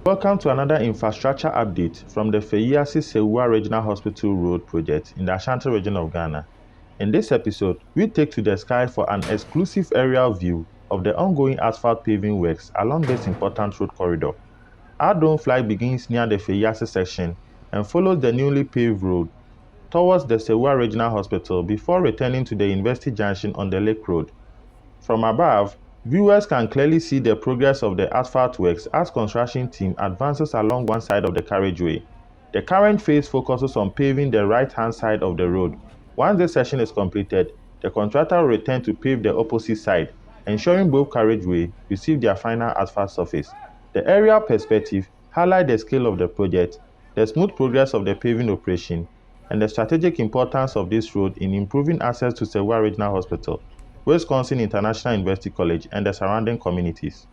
Welcome to another infrastructure update from the Feyiase Sewua Regional Hospital Road project in the Ashanti Region of Ghana. In this episode, we take to the sky for an exclusive aerial view of the ongoing asphalt paving works along this important road corridor. Our drone flight begins near the Feyiase section and follows the newly paved road towards the Sewua Regional Hospital before returning to the University Junction on the Lake Road. From above, viewers can clearly see the progress of the asphalt works as construction team advances along one side of the carriageway. The current phase focuses on paving the right-hand side of the road. Once this section is completed, the contractor will return to pave the opposite side, ensuring both carriageways receive their final asphalt surface. The aerial perspective highlights the scale of the project, the smooth progress of the paving operation, and the strategic importance of this road in improving access to Sewua Regional Hospital, Wisconsin International University College, and the surrounding communities.